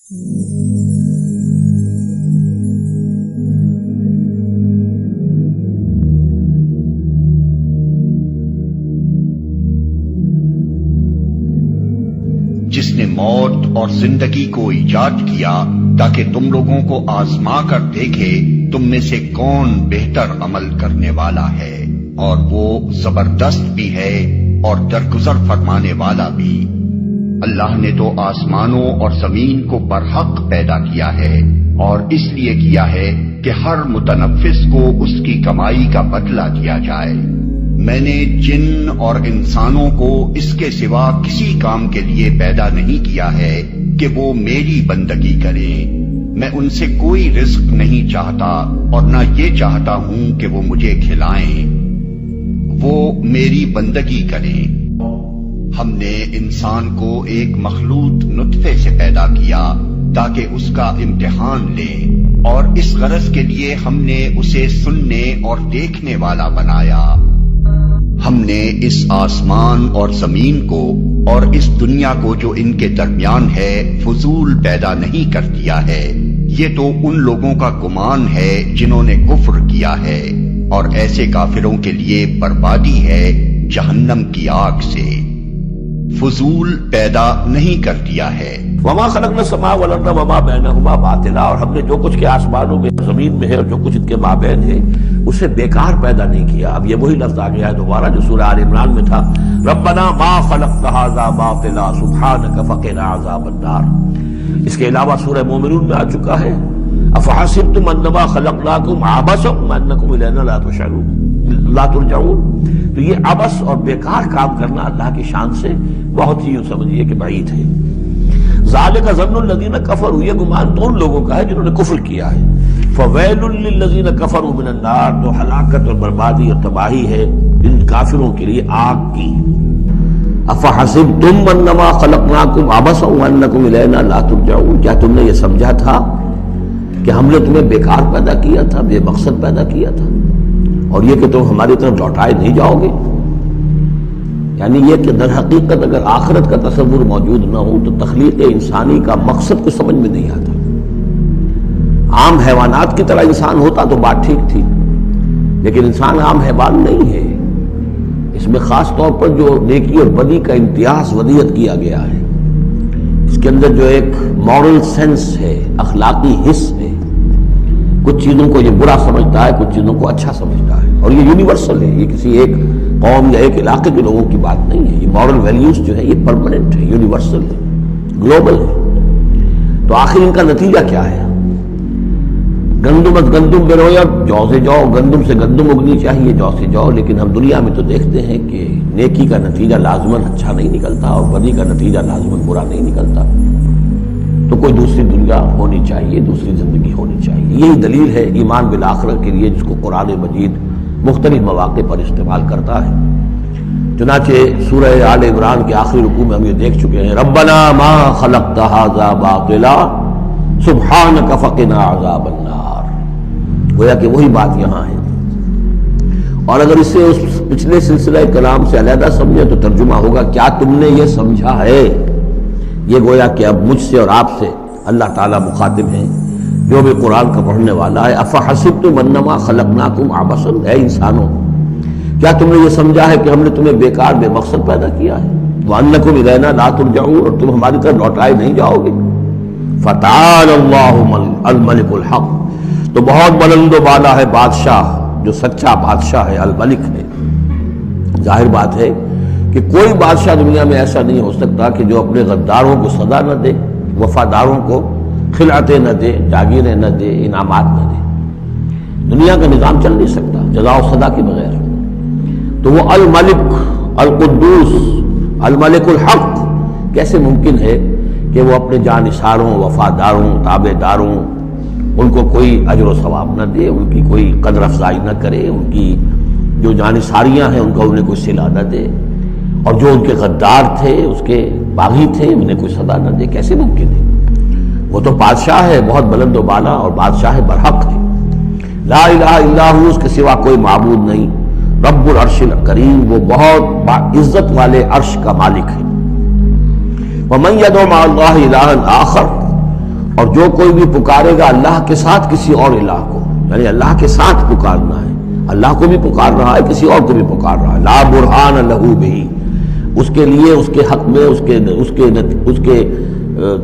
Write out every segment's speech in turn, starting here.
جس نے موت اور زندگی کو ایجاد کیا تاکہ تم لوگوں کو آزما کر دیکھے تم میں سے کون بہتر عمل کرنے والا ہے، اور وہ زبردست بھی ہے اور درگزر فرمانے والا بھی۔ اللہ نے تو آسمانوں اور زمین کو برحق پیدا کیا ہے، اور اس لیے کیا ہے کہ ہر متنفس کو اس کی کمائی کا بدلہ دیا جائے۔ میں نے جن اور انسانوں کو اس کے سوا کسی کام کے لیے پیدا نہیں کیا ہے کہ وہ میری بندگی کریں۔ میں ان سے کوئی رزق نہیں چاہتا اور نہ یہ چاہتا ہوں کہ وہ مجھے کھلائیں، وہ میری بندگی کریں۔ ہم نے انسان کو ایک مخلوط نطفے سے پیدا کیا تاکہ اس کا امتحان لیں، اور اس غرض کے لیے ہم نے اسے سننے اور دیکھنے والا بنایا۔ ہم نے اس آسمان اور زمین کو اور اس دنیا کو جو ان کے درمیان ہے فضول پیدا نہیں کر دیا ہے، یہ تو ان لوگوں کا گمان ہے جنہوں نے کفر کیا ہے، اور ایسے کافروں کے لیے بربادی ہے جہنم کی آگ سے۔ فضول پیدا نہیں کر دیا ہے۔ وما خلقنا السماء والارض وما بینہما باطلا، اور ہم نے جو کچھ کے آسمانوں میں زمین میں ہے اور جو کچھ ان کے مابین ہے اسے بیکار پیدا نہیں کیا۔ اب یہ وہی لفظ آ گیا ہے دوبارہ جو سورہ آل عمران میں تھا، ربنا ما خلقت ھذا باطلا سبحانک فقنا عذاب النار۔ اس کے علاوہ سورہ مومنون میں آ چکا ہے، افحسبتم انما خلقناکم عبثا وانکم الینا لا ترجعون۔ تو یہ عبث اور بیکار کام کرنا اللہ کی شان سے بہت ہی یوں سمجھیے کہ بعید ہے۔ ذالک ظن الذین کفروا، یہ گمان تو ان لوگوں کا ہے جنہوں نے کفر کیا ہے۔ فویل للذین کفروا من النار، تو ہلاکت اور بربادی اور تباہی ہے ان کافروں کے لیے آگ کی۔ افحسبتم انما خلقناکم عبثا وانکم الینا لا ترجعون، کیا تم نے یہ سمجھا تھا کہ ہم نے تمہیں بیکار پیدا کیا تھا، بے مقصد پیدا کیا تھا، اور یہ کہ تم ہماری طرف لوٹائے نہیں جاؤ گے؟ یعنی یہ کہ در حقیقت اگر آخرت کا تصور موجود نہ ہو تو تخلیق انسانی کا مقصد کو سمجھ میں نہیں آتا۔ عام حیوانات کی طرح انسان ہوتا تو بات ٹھیک تھی، لیکن انسان عام حیوان نہیں ہے۔ اس میں خاص طور پر جو نیکی اور بدی کا امتیاز وضعیت کیا گیا ہے، اس کے اندر جو ایک مورل سینس ہے، اخلاقی حس ہے، کچھ چیزوں کو یہ برا سمجھتا ہے، کچھ چیزوں کو اچھا سمجھتا ہے، اور یہ یونیورسل ہے، یہ کسی ایک قوم یا ایک علاقے کے لوگوں کی بات نہیں ہے۔ یہ مورل ویلیوز جو ہے یہ پرماننٹ ہے، یونیورسل ہے، گلوبل ہے۔ تو آخر ان کا نتیجہ کیا ہے؟ گندم از گندم برویا، جو سے جو، گندم سے گندم اگنی چاہیے، جو سے جو، لیکن ہم دنیا میں تو دیکھتے ہیں کہ نیکی کا نتیجہ لازماً اچھا نہیں نکلتا اور بدی کا نتیجہ لازماً برا نہیں نکلتا۔ تو کوئی دوسری دنیا ہونی چاہیے، دوسری زندگی ہونی چاہیے۔ یہی دلیل ہے ایمان بالآخرت کے لیے، جس کو قرآن مجید مختلف مواقع پر استعمال کرتا ہے۔ چنانچہ سورہ آل عمران کے آخری رکوع میں ہم یہ دیکھ چکے ہیں، ربنا ما خلقت ھذا باطلا سبحانک فقنا عذاب النار۔ گویا کہ وہی بات یہاں ہے، اور اگر اسے اس پچھلے سلسلہ کلام سے علیحدہ سمجھے تو ترجمہ ہوگا کیا تم نے یہ سمجھا ہے؟ یہ گویا کہ اب مجھ سے اور آپ سے اللہ تعالیٰ مخاطب ہیں، جو بھی قرآن کا پڑھنے والا ہے۔ افحسبتم انما خلقناکم عبثا، اے انسانوں کیا تم نے یہ سمجھا ہے کہ ہم نے تمہیں بیکار بے مقصد پیدا کیا ہے؟ وانکم الینا لا ترجعون، اور تم ہماری طرف لوٹائے نہیں جاؤ گے۔ فتعالی اللہ الملک الحق، تو بہت بلند و بالا ہے بادشاہ جو سچا بادشاہ ہے، الملک ہے۔ ظاہر بات ہے کہ کوئی بادشاہ دنیا میں ایسا نہیں ہو سکتا کہ جو اپنے غداروں کو سزا نہ دے، وفاداروں کو خلعتیں نہ دے، جاگیریں نہ دے، انعامات نہ دے۔ دنیا کا نظام چل نہیں سکتا جزا و سزا کے بغیر۔ تو وہ الملک القدوس الملک الحق کیسے ممکن ہے کہ وہ اپنے جانثاروں، وفاداروں، تابع داروں ان کو کوئی اجر و ثواب نہ دے، ان کی کوئی قدر افزائی نہ کرے، ان کی جو جانثاریاں ہیں ان کا انہیں کوئی صلہ نہ دے، اور جو ان کے غدار تھے، اس کے باغی تھے، انہیں کوئی سزا نہ دے؟ کیسے ممکن ہے؟ وہ تو بادشاہ ہے، بہت بلند و بالا، اور بادشاہ برحق ہے۔ لا الہ الا ہو، اس کے سوا کوئی معبود نہیں۔ رب العرش الکریم، وہ بہت عزت والے عرش کا مالک ہے۔ ومن یدعو مع اللہ الہا آخر، اور جو کوئی بھی پکارے گا اللہ کے ساتھ کسی اور الہ کو، یعنی اللہ کے ساتھ پکارنا ہے، اللہ کو بھی پکار رہا ہے، کسی اور کو بھی پکار رہا ہے، لا برہان لہ بہ، اس کے لیے اس کے حق میں اس کے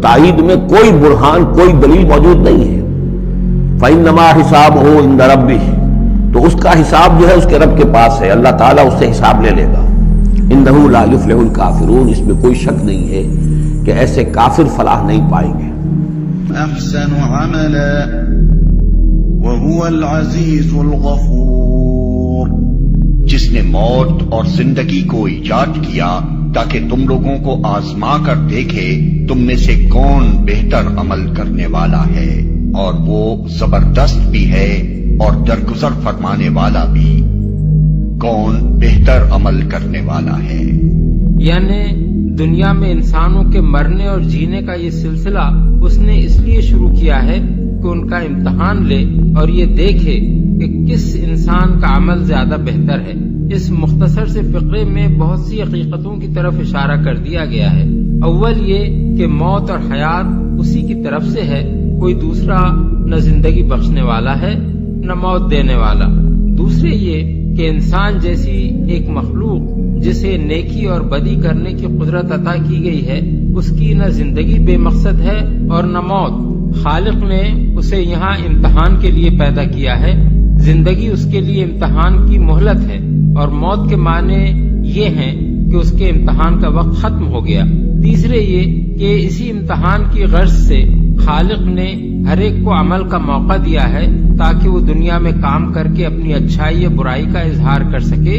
تائید میں کوئی برہان، کوئی دلیل موجود نہیں ہے۔ فإنما حسابہ عند ربہ، تو اس کا حساب جو ہے اس کے رب کے پاس ہے، اللہ تعالیٰ اس سے حساب لے لے گا۔ انہ لا یفلح الکافرون، اس میں کوئی شک نہیں ہے کہ ایسے کافر فلاح نہیں پائیں گے۔ احسن عملا وهو العزیز الغفور، جس نے موت اور زندگی کو ایجاد کیا تاکہ تم لوگوں کو آزما کر دیکھے تم میں سے کون بہتر عمل کرنے والا ہے، اور وہ زبردست بھی ہے اور درگزر فرمانے والا بھی۔ کون بہتر عمل کرنے والا ہے؟ یعنی دنیا میں انسانوں کے مرنے اور جینے کا یہ سلسلہ اس نے اس لیے شروع کیا ہے کہ ان کا امتحان لے اور یہ دیکھے کہ کس انسان کا عمل زیادہ بہتر ہے۔ اس مختصر سے فقرے میں بہت سی حقیقتوں کی طرف اشارہ کر دیا گیا ہے۔ اول یہ کہ موت اور حیات اسی کی طرف سے ہے، کوئی دوسرا نہ زندگی بخشنے والا ہے نہ موت دینے والا۔ دوسرے یہ کہ انسان جیسی ایک مخلوق جسے نیکی اور بدی کرنے کی قدرت عطا کی گئی ہے، اس کی نہ زندگی بے مقصد ہے اور نہ موت۔ خالق نے اسے یہاں امتحان کے لیے پیدا کیا ہے، زندگی اس کے لیے امتحان کی مہلت ہے، اور موت کے معنی یہ ہیں کہ اس کے امتحان کا وقت ختم ہو گیا۔ تیسرے یہ کہ اسی امتحان کی غرض سے خالق نے ہر ایک کو عمل کا موقع دیا ہے تاکہ وہ دنیا میں کام کر کے اپنی اچھائی یا برائی کا اظہار کر سکے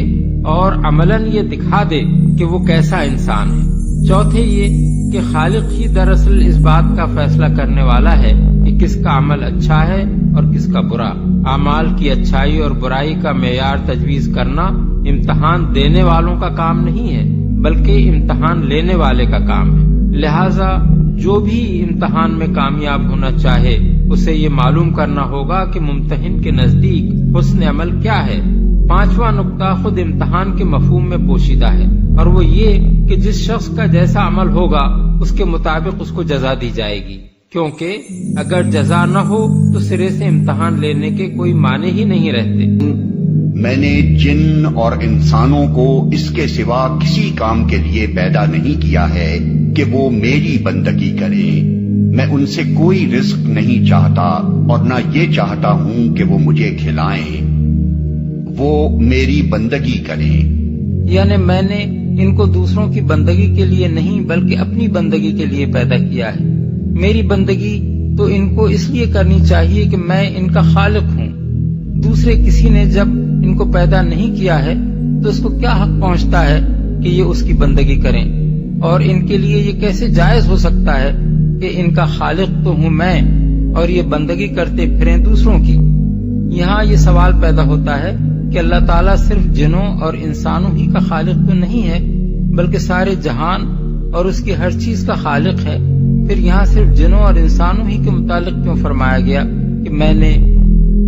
اور عملاً یہ دکھا دے کہ وہ کیسا انسان ہے۔ چوتھے یہ کہ خالق ہی دراصل اس بات کا فیصلہ کرنے والا ہے کہ کس کا عمل اچھا ہے اور کس کا برا۔ اعمال کی اچھائی اور برائی کا معیار تجویز کرنا امتحان دینے والوں کا کام نہیں ہے بلکہ امتحان لینے والے کا کام ہے۔ لہذا جو بھی امتحان میں کامیاب ہونا چاہے اسے یہ معلوم کرنا ہوگا کہ ممتحن کے نزدیک حسن عمل کیا ہے۔ پانچواں نقطہ خود امتحان کے مفہوم میں پوشیدہ ہے، اور وہ یہ کہ جس شخص کا جیسا عمل ہوگا اس کے مطابق اس کو جزا دی جائے گی، کیونکہ اگر جزا نہ ہو تو سرے سے امتحان لینے کے کوئی معنی ہی نہیں رہتے۔ میں نے جن اور انسانوں کو اس کے سوا کسی کام کے لیے پیدا نہیں کیا ہے کہ وہ میری بندگی کریں۔ میں ان سے کوئی رزق نہیں چاہتا اور نہ یہ چاہتا ہوں کہ وہ مجھے کھلائیں، وہ میری بندگی کریں۔ یعنی میں نے ان کو دوسروں کی بندگی کے لیے نہیں بلکہ اپنی بندگی کے لیے پیدا کیا ہے۔ میری بندگی تو ان کو اس لیے کرنی چاہیے کہ میں ان کا خالق ہوں۔ دوسرے کسی نے جب ان کو پیدا نہیں کیا ہے تو اس کو کیا حق پہنچتا ہے کہ یہ اس کی بندگی کریں، اور ان کے لیے یہ کیسے جائز ہو سکتا ہے کہ ان کا خالق تو ہوں میں اور یہ بندگی کرتے پھریں دوسروں کی۔ یہاں یہ سوال پیدا ہوتا ہے کہ اللہ تعالیٰ صرف جنوں اور انسانوں ہی کا خالق تو نہیں ہے بلکہ سارے جہان اور اس کی ہر چیز کا خالق ہے، پھر یہاں صرف جنوں اور انسانوں ہی کے متعلق کیوں فرمایا گیا کہ میں نے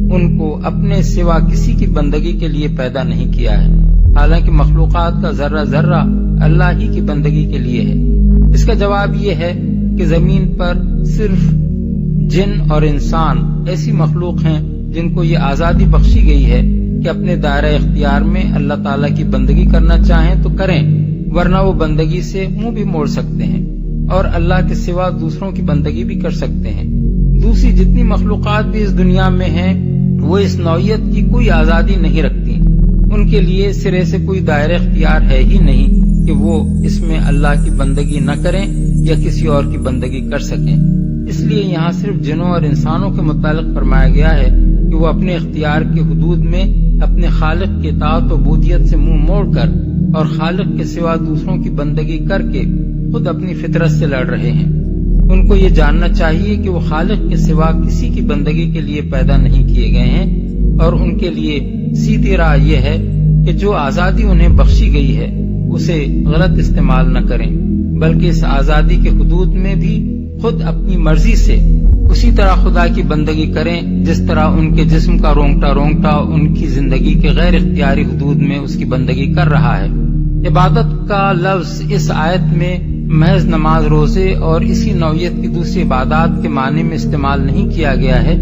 ان کو اپنے سوا کسی کی بندگی کے لیے پیدا نہیں کیا ہے، حالانکہ مخلوقات کا ذرہ ذرہ اللہ ہی کی بندگی کے لیے ہے؟ اس کا جواب یہ ہے کہ زمین پر صرف جن اور انسان ایسی مخلوق ہیں جن کو یہ آزادی بخشی گئی ہے کہ اپنے دائرہ اختیار میں اللہ تعالیٰ کی بندگی کرنا چاہیں تو کریں، ورنہ وہ بندگی سے منہ بھی موڑ سکتے ہیں اور اللہ کے سوا دوسروں کی بندگی بھی کر سکتے ہیں۔ دوسری جتنی مخلوقات بھی اس دنیا میں ہیں وہ اس نوعیت کی کوئی آزادی نہیں رکھتی، ان کے لیے سرے سے کوئی دائرہ اختیار ہے ہی نہیں کہ وہ اس میں اللہ کی بندگی نہ کریں یا کسی اور کی بندگی کر سکیں۔ اس لیے یہاں صرف جنوں اور انسانوں کے متعلق فرمایا گیا ہے کہ وہ اپنے اختیار کے حدود میں اپنے خالق کی اطاعت و عبودیت سے منہ موڑ کر اور خالق کے سوا دوسروں کی بندگی کر کے خود اپنی فطرت سے لڑ رہے ہیں۔ ان کو یہ جاننا چاہیے کہ وہ خالق کے سوا کسی کی بندگی کے لیے پیدا نہیں کیے گئے ہیں، اور ان کے لیے سیدھی راہ یہ ہے کہ جو آزادی انہیں بخشی گئی ہے اسے غلط استعمال نہ کریں، بلکہ اس آزادی کے حدود میں بھی خود اپنی مرضی سے اسی طرح خدا کی بندگی کریں جس طرح ان کے جسم کا رونگٹا رونگٹا ان کی زندگی کے غیر اختیاری حدود میں اس کی بندگی کر رہا ہے۔ عبادت کا لفظ اس آیت میں محض نماز روزے اور اسی نوعیت کی دوسری عبادات کے معنی میں استعمال نہیں کیا گیا ہے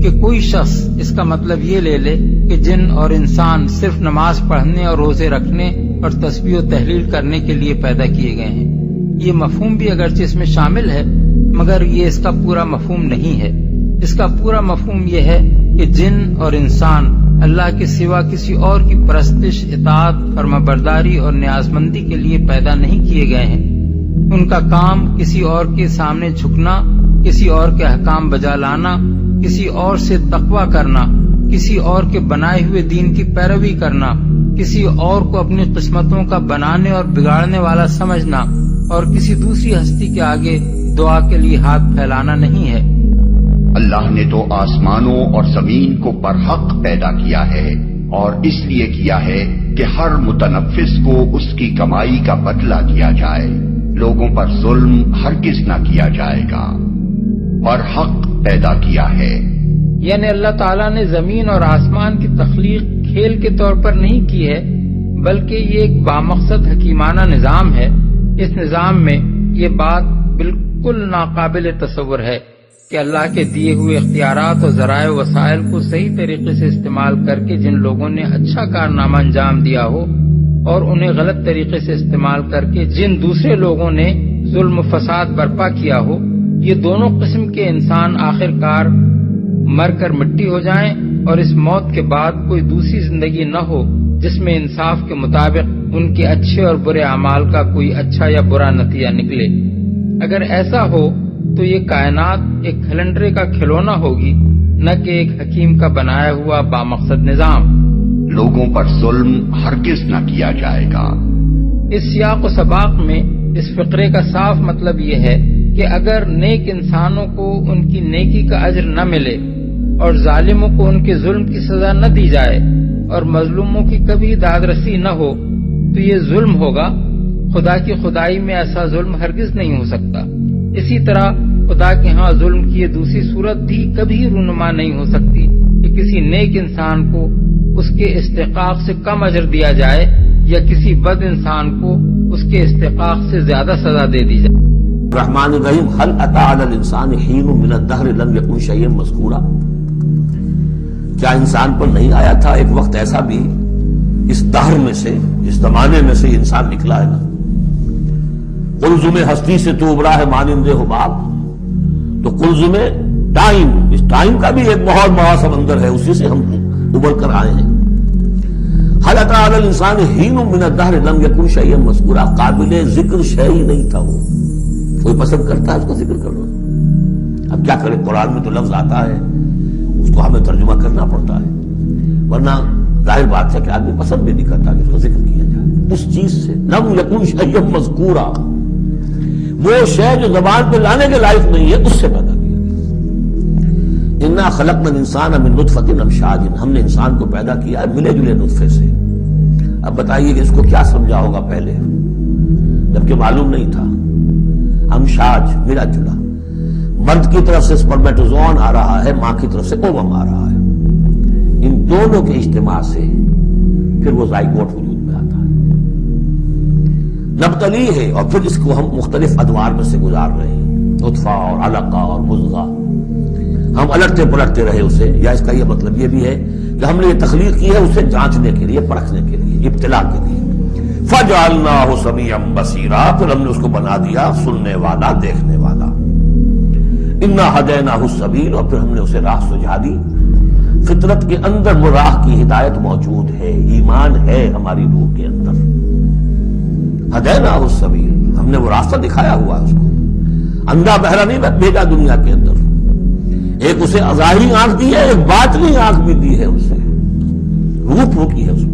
کہ کوئی شخص اس کا مطلب یہ لے لے کہ جن اور انسان صرف نماز پڑھنے اور روزے رکھنے اور تسبیح و تحلیل کرنے کے لیے پیدا کیے گئے ہیں۔ یہ مفہوم بھی اگرچہ اس میں شامل ہے مگر یہ اس کا پورا مفہوم نہیں ہے۔ اس کا پورا مفہوم یہ ہے کہ جن اور انسان اللہ کے سوا کسی اور کی پرستش، اطاعت، فرمانبرداری اور نیازمندی کے لیے پیدا نہیں کیے گئے ہیں۔ ان کا کام کسی اور کے سامنے جھکنا، کسی اور کے احکام بجا لانا، کسی اور سے تقوی کرنا، کسی اور کے بنائے ہوئے دین کی پیروی کرنا، کسی اور کو اپنی قسمتوں کا بنانے اور بگاڑنے والا سمجھنا اور کسی دوسری ہستی کے آگے دعا کے لیے ہاتھ پھیلانا نہیں ہے۔ اللہ نے تو آسمانوں اور زمین کو برحق پیدا کیا ہے اور اس لیے کیا ہے کہ ہر متنفس کو اس کی کمائی کا بدلہ دیا جائے۔ لوگوں پر ظلم ہرگز نہ کیا جائے گا۔ برحق پیدا کیا ہے، یعنی اللہ تعالیٰ نے زمین اور آسمان کی تخلیق کھیل کے طور پر نہیں کی ہے بلکہ یہ ایک بامقصد حکیمانہ نظام ہے۔ اس نظام میں یہ بات بالکل ناقابل تصور ہے کہ اللہ کے دیے ہوئے اختیارات اور ذرائع و وسائل کو صحیح طریقے سے استعمال کر کے جن لوگوں نے اچھا کارنامہ انجام دیا ہو اور انہیں غلط طریقے سے استعمال کر کے جن دوسرے لوگوں نے ظلم و فساد برپا کیا ہو، یہ دونوں قسم کے انسان آخر کار مر کر مٹی ہو جائیں اور اس موت کے بعد کوئی دوسری زندگی نہ ہو جس میں انصاف کے مطابق ان کے اچھے اور برے اعمال کا کوئی اچھا یا برا نتیجہ نکلے۔ اگر ایسا ہو تو یہ کائنات ایک کھلنڈرے کا کھلونا ہوگی، نہ کہ ایک حکیم کا بنایا ہوا بامقصد نظام۔ لوگوں پر ظلم ہرگز نہ کیا جائے گا۔ اس سیاق و سباق میں اس فقرے کا صاف مطلب یہ ہے کہ اگر نیک انسانوں کو ان کی نیکی کا اجر نہ ملے اور ظالموں کو ان کے ظلم کی سزا نہ دی جائے اور مظلوموں کی کبھی داد رسی نہ ہو تو یہ ظلم ہوگا۔ خدا کی خدائی میں ایسا ظلم ہرگز نہیں ہو سکتا۔ اسی طرح خدا کے ہاں ظلم کی یہ دوسری صورت بھی کبھی رونما نہیں ہو سکتی کہ کسی نیک انسان کو اس کے استحقاق سے کم اجر دیا جائے یا کسی بد انسان کو اس کے استحقاق سے زیادہ سزا دے دی جائے۔ الرحمن الرحیم هل اتى على الانسان حين من الدهر لم يكن شيئا مذكورا، کیا انسان پر نہیں آیا تھا ایک وقت ایسا بھی اس دہر میں سے، اس زمانے میں سے انسان نکلا ہے نا۔ قلزم ہستی سے تو ابرا ہے مانند حباب، تو قلزم ٹائم، اس ٹائم کا بھی ایک بہت بڑا سمندر ہے، اسی سے ہم ابھر کر آئے ہیں۔ هل اتى على الانسان حين من الدهر لم يكن شيئا مذكورا، قابل ذکر شے ہی نہیں تھا وہ۔ کوئی پسند کرتا ہے اس کو ذکر کرنا، اب کیا کرے، قرآن میں تو لفظ آتا ہے اس کو ہمیں ترجمہ کرنا پڑتا ہے، ورنہ ظاہر بات ہے کہ آدمی پسند بھی نہیں کرتا کہ اس کو ذکر کیا جائے۔ اس چیز سے لم یکن شیئا مذکورا، وہ شے جو زبان پہ لانے کے لائق نہیں ہے اس سے پیدا کیا گیا۔ انا خلقنا الانسان من نطفۃ امشاج، ہم نے انسان کو پیدا کیا ہے ملے جلے نطفے سے۔ اب بتائیے کہ اس کو کیا سمجھا ہوگا پہلے جبکہ معلوم نہیں تھا۔ امشاج ملا جلا، مرد کی طرف سے سپرمیٹوزوان آ رہا ہے، ماں کی طرف سے اووم آ رہا ہے، ان دونوں کے اجتماع سے پھر وہ زائگوٹ وجود میں آتا ہے، نبتلی ہے، اور پھر اس کو ہم مختلف ادوار میں سے گزار رہے ہیں، نطفہ اور علقہ اور مضغہ، ہم الٹتے پلٹتے رہے اسے، یا اس کا یہ مطلب یہ بھی ہے کہ ہم نے یہ تخلیق کی ہے اسے جانچنے کے لیے، پرکھنے کے لیے، ابتلا کے لیے۔ فَجَعَلْنَاهُ سَمِيعًا بَصِيرًا، پھر ہم نے اس کو بنا دیا سننے والا، دیکھنے والا۔ اِنَّا هَدَيْنَاهُ السَّبِيلَ، اور پھر ہم نے اسے راہ سجھا دی۔ فطرت کے اندر وہ راہ کی ہدایت موجود ہے، ایمان ہے ہماری روح کے اندر۔ هَدَيْنَاهُ السَّبِيلَ، ہم نے وہ راستہ دکھایا ہوا ہے اس کو، اندھا بہرا نہیں بھیجا دنیا کے اندر، ایک اسے ظاہری آنکھ دی ہے، ایک باطنی آنکھ بھی دی ہے اسے، روح پھونکی ہے اس میں۔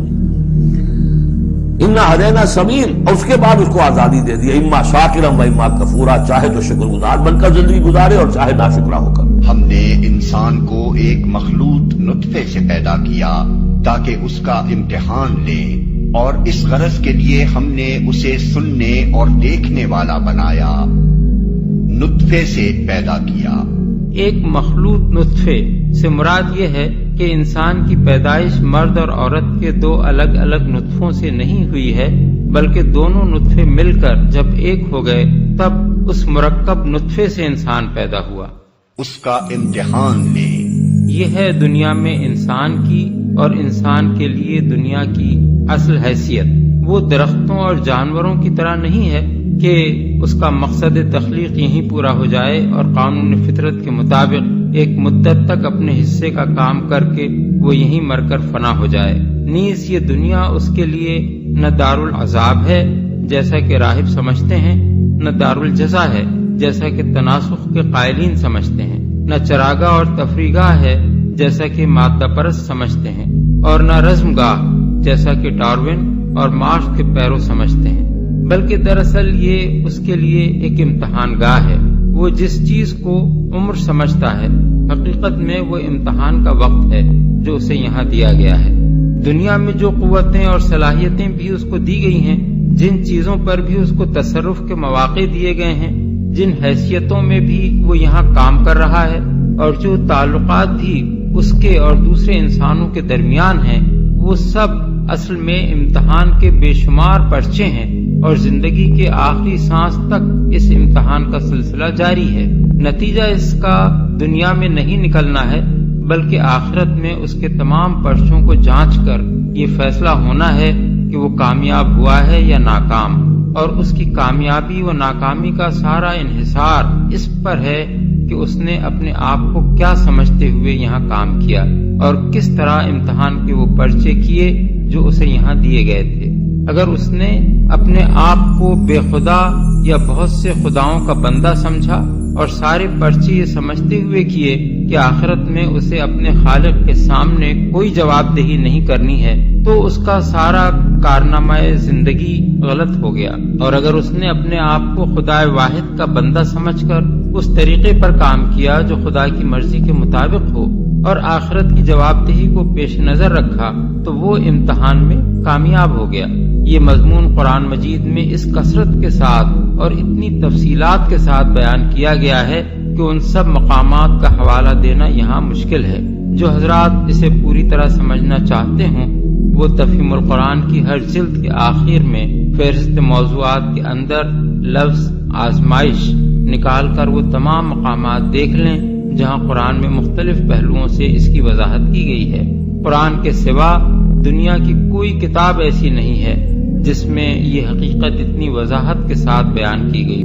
انا ہدینا سبیل، اور اس کے بعد اس کو آزادی دے دی، اما شاکرا و اما کفورا، چاہے تو شکر گزار بن کر زندگی گزارے اور چاہے ناشکرا ہو کر۔ ہم نے انسان کو ایک مخلوط نطفے سے پیدا کیا تاکہ اس کا امتحان لیں، اور اس غرض کے لیے ہم نے اسے سننے اور دیکھنے والا بنایا، نطفے سے پیدا کیا۔ ایک مخلوط نطفے سے مراد یہ ہے کہ انسان کی پیدائش مرد اور عورت کے دو الگ الگ نطفوں سے نہیں ہوئی ہے بلکہ دونوں نطفے مل کر جب ایک ہو گئے تب اس مرکب نطفے سے انسان پیدا ہوا۔ اس کا امتحان لے۔ یہ ہے دنیا میں انسان کی اور انسان کے لیے دنیا کی اصل حیثیت۔ وہ درختوں اور جانوروں کی طرح نہیں ہے کہ اس کا مقصد تخلیق یہیں پورا ہو جائے اور قانون فطرت کے مطابق ایک مدت تک اپنے حصے کا کام کر کے وہ یہیں مر کر فنا ہو جائے۔ نیز یہ دنیا اس کے لیے نہ دارالعذاب ہے جیسا کہ راہب سمجھتے ہیں، نہ دارالجزا ہے جیسا کہ تناسخ کے قائلین سمجھتے ہیں، نہ چراگاہ اور تفریح ہے جیسا کہ مادہ پرست سمجھتے ہیں، اور نہ رزم گاہ جیسا کہ ڈارون اور مارکس کے پیرو سمجھتے ہیں، بلکہ دراصل یہ اس کے لیے ایک امتحان گاہ ہے۔ وہ جس چیز کو عمر سمجھتا ہے حقیقت میں وہ امتحان کا وقت ہے جو اسے یہاں دیا گیا ہے۔ دنیا میں جو قوتیں اور صلاحیتیں بھی اس کو دی گئی ہیں، جن چیزوں پر بھی اس کو تصرف کے مواقع دیے گئے ہیں، جن حیثیتوں میں بھی وہ یہاں کام کر رہا ہے، اور جو تعلقات بھی اس کے اور دوسرے انسانوں کے درمیان ہیں، وہ سب اصل میں امتحان کے بے شمار پرچے ہیں، اور زندگی کے آخری سانس تک اس امتحان کا سلسلہ جاری ہے۔ نتیجہ اس کا دنیا میں نہیں نکلنا ہے بلکہ آخرت میں اس کے تمام پرچوں کو جانچ کر یہ فیصلہ ہونا ہے کہ وہ کامیاب ہوا ہے یا ناکام، اور اس کی کامیابی و ناکامی کا سارا انحصار اس پر ہے کہ اس نے اپنے آپ کو کیا سمجھتے ہوئے یہاں کام کیا اور کس طرح امتحان کے وہ پرچے کیے جو اسے یہاں دیے گئے تھے۔ اگر اس نے اپنے آپ کو بے خدا یا بہت سے خداؤں کا بندہ سمجھا اور سارے پرچے یہ سمجھتے ہوئے کیے کہ آخرت میں اسے اپنے خالق کے سامنے کوئی جواب دہی نہیں کرنی ہے، تو اس کا سارا کارنامہ زندگی غلط ہو گیا۔ اور اگر اس نے اپنے آپ کو خدا واحد کا بندہ سمجھ کر اس طریقے پر کام کیا جو خدا کی مرضی کے مطابق ہو اور آخرت کی جواب دہی کو پیش نظر رکھا، تو وہ امتحان میں کامیاب ہو گیا۔ یہ مضمون قرآن مجید میں اس کثرت کے ساتھ اور اتنی تفصیلات کے ساتھ بیان کیا گیا ہے کہ ان سب مقامات کا حوالہ دینا یہاں مشکل ہے۔ جو حضرات اسے پوری طرح سمجھنا چاہتے ہوں وہ تفہیم القرآن کی ہر جلد کے آخر میں فہرست موضوعات کے اندر لفظ آزمائش نکال کر وہ تمام مقامات دیکھ لیں جہاں قرآن میں مختلف پہلوؤں سے اس کی وضاحت کی گئی ہے۔ قرآن کے سوا دنیا کی کوئی کتاب ایسی نہیں ہے جس میں یہ حقیقت اتنی وضاحت کے ساتھ بیان کی گئی۔